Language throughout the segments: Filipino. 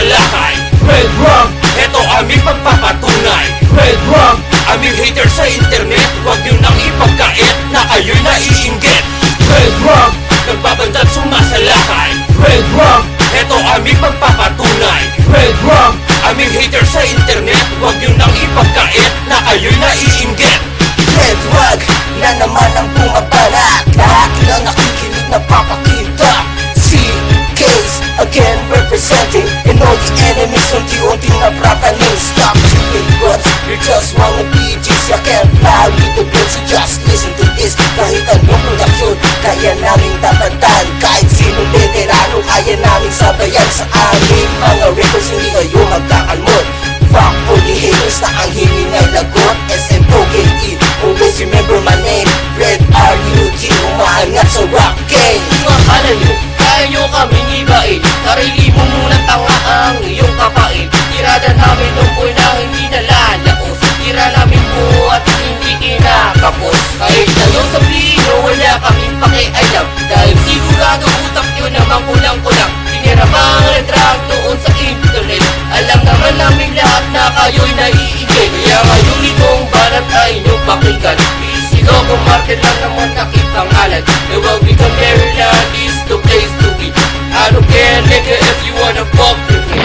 sumasalakay. Red rum, eto aming pagpapatunay. Red rum, aming hater sa internet, huwag nyo nang ipagkait na kayo'y naiinggit. Red rum, nagbabanda't sumasalakay. Red rum, eto aming pagpapatunay. Red rum, aming hater sa internet, huwag nyo nang ipagkait na kayo'y naiinggit. Red wag na naman ang bumabalak, lahat lang nakikinig na papakita. CKs again representing, and all the enemies unti-unti naprataning. Stop tripping buds, you just wanna be G's. You can't fly with the birds, so just listen to this. Kahit anong production, kaya naming tapatan. Kahit sinong veterano, kaya naming sabayan. Sa aming mga records, hindi kayo magkakalmot. Fuck all the haters na ang hiningay lagot. SMOKE, always remember my name. Red RUG, umaangat sa rap game. Kung akala nyo, kaya nyo kaming ibain, sarili mo muna tanga ang iyong kapain. Tirada namin nung boy na hindi nalalakos, tira namin buo at hindi kinakapos. Kahit tayo sabihin nyo, wala kaming pakialam, dahil sigurado utak nyo naman kulang-kulang. Tinira pang redrag doon sa internet, alam naman namin lahat na kayo'y naiigay. Kaya ngayon itong barat ay inyong pakinggan. Isigaw kung market lang naman nakipangalan. The world become Maryland is the place to be. I don't care nigga if you wanna fuck with me.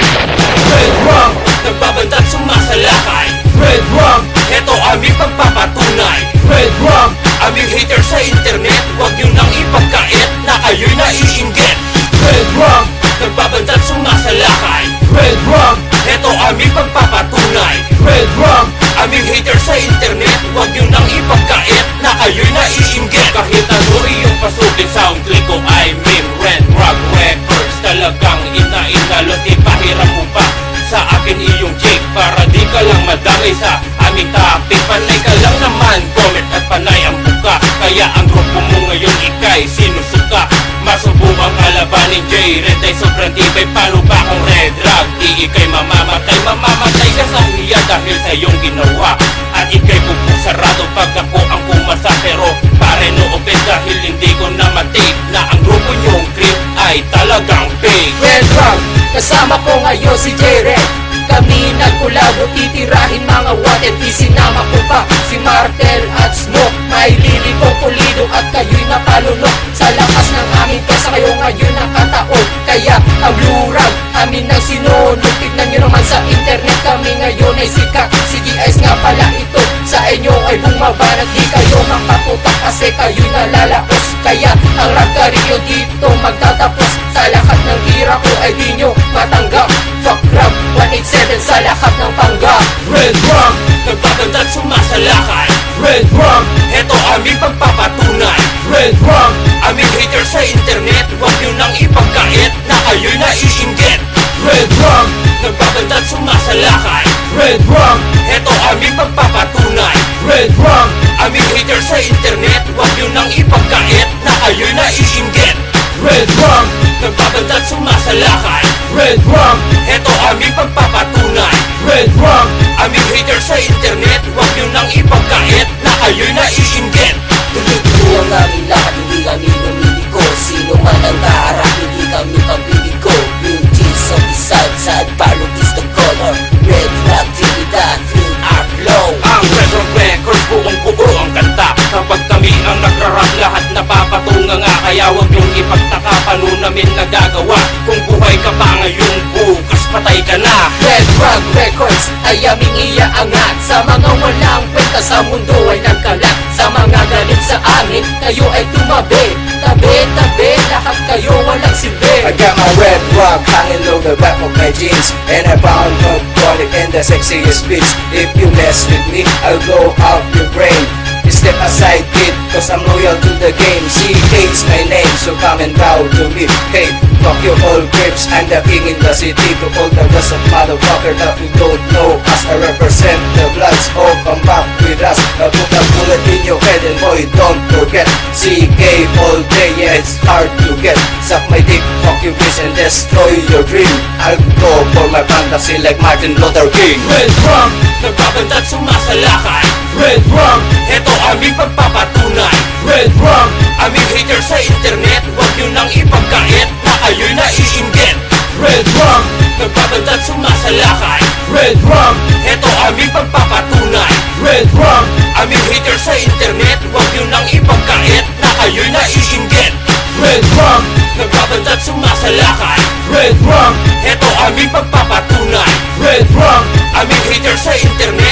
Red rum, nagbabanda't sumasalakay. Red rum, eto aming pagpapatunay. Red rum, aming hater sa internet, huwag nyo nang ipagkait na kayo'y naiinggit. Red rum, nagbabanda't sumasalakay. Red rum, eto aming pagpapatunay. Red rum, aming hater sa internet, huwag nyo nang ipagkait na kayo'y naiinggit. Kahit ano iyong pasukin, sound click ko ay meme. Red Rock Records, talagang ina-inalos. Ipahiram mo pa sa akin iyong check para di ka lang madamay sa aming topic. Panay ka lang naman, comment at panay ang buka. Kaya ang grupo mo ngayon ikay sinusuka. Masubukang kalabanin J-Red ay sobrang tibay. Paano ba kung Red Rock? Di ikay mamamatay. Mamamatay ka sa hiya dahil sa iyong ginawa. At ikay bubuk sarado pag ako ang pumasa. Pero pare no open dahil hindi ko na matake na ang grupo niyong creep ay talagang fake. Red Rock, kasama ko ngayon si J-Red. Kami nagkulabo, titirahin mga wanted. Isinama ko pa si Martel at Smoke. May lilipong pulido at kayo'y napalunok. Sa lakas ng aming pesa kayo ngayon nakataon. Kaya ang Blue Rag, amin ang sinunod. Tignan nyo naman sa internet, kami ngayon ay sikat. CGIs nga pala ito, sa inyo ay bumabanat. Di kayo makatutak kasi kayo'y nalalaos. Kaya ang rap career dito magtatapos. Sa lahat ng gira ko ay di nyo matanggap. Fuck rap 187 sa lahat ng panggap. Red rum, nagbabanda't sumasalakay. Red rum, eto aming pagpapatunay. Red rum, aming hater sa internet, huwag nyo nang ipagkait na kayo'y naiinggit. Red rum, nagbabanda't sumasalakay. Red rum, eto aming pagpapatunay. Red rum, aming hater sa internet, huwag nyo nang ipagkait na kayo'y naiinggit. Red rum, nagbabanda't sumasalakay. Red rum, eto aming pagpapatunay. Red rum, aming hater sa internet, huwag nyo nang ipagkait na kayo'y naiinggit. Tututuan namin lahat, hindi kami lumiliko. Sino man ang kaharap, hindi kami pabiliko. Blue jeans on the south side, barrel is the color. Red rock, tinidad, feel our flow. Ang Red Rock Records, buong buo ang kanta. Kapag kami ang nagrarap, lahat napapatunga nga. Kaya huwag yung ipagtaka, paano namin nagagawa. Kung buhay ka pa ngayon, bukas patay ka na. Red Rock Records ay aming iaangat. Sa mga walang kwenta sa mundo ay nagkalat. Sa mga galit sa amin, kayo ay tumabi. Tabi-tabi, lahat kayo walang silbi. I got my red rock hanging low the back of my jeans, and I found no chronic and the sexiest bitch. If you mess with me, I'll blow out your brain. Step aside kid, cause I'm loyal to the game. CK's my name, so come and bow to me. Hey, fuck your old grips, I'm the king in the city. To all the rest of motherfucker that who don't know us, I represent the bloods, oh come back with us. I put a bullet in your head and boy don't forget, CK all day, yeah it's hard to get. Suck my dick, fuck your bitch and destroy your dream. I'll go for my fantasy like Martin Luther King. Red rum, nagbabanda't sumasalakay. Red rum, eto aming pagpapatunay. Red rum, aming hater sa internet, huwag nyo nang ipagkait na kayo'y naiinggit. Red rum, nagbabanda't sumasalakay. Red Rum, heto aming pagpapatunay. Red Rum, aming hater sa internet, huwag nyo nang ipagkait na kayo'y naiinggit. Red Rum, nagbabantat sumasalakay. Red Rum, heto aming pagpapatunay. Red Rum, aming hater sa internet,